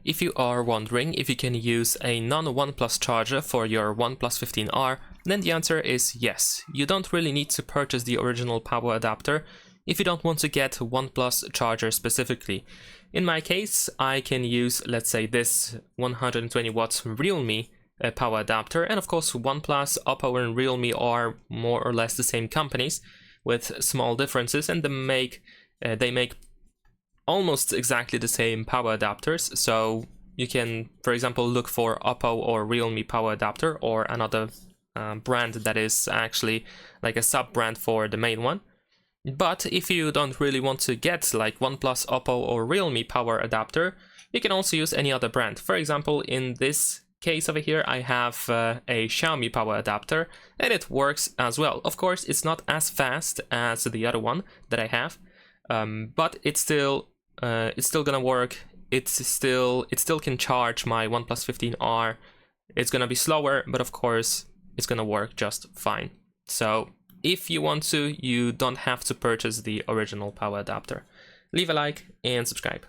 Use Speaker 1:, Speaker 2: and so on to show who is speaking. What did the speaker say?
Speaker 1: If you are wondering if you can use a non-OnePlus charger for your OnePlus 15R, then the answer is yes. You don't really need to purchase the original power adapter if you don't want to get a OnePlus charger specifically. In my case, I can use, let's say, this 120 watts Realme power adapter, and of course OnePlus, Oppo and Realme are more or less the same companies with small differences, and they make almost exactly the same power adapters. So you can, for example, look for Oppo or Realme power adapter, or another brand that is actually like a sub-brand for the main one. But if you don't really want to get like OnePlus, Oppo or Realme power adapter, you can also use any other brand. For example, in this case over here, I have a Xiaomi power adapter, and it works as well. Of course, it's not as fast as the other one that I have, but it's still gonna work. It still can charge my OnePlus 15R. It's gonna be slower, but of course it's gonna work just fine. So if you want to, you don't have to purchase the original power adapter. Leave a like and subscribe.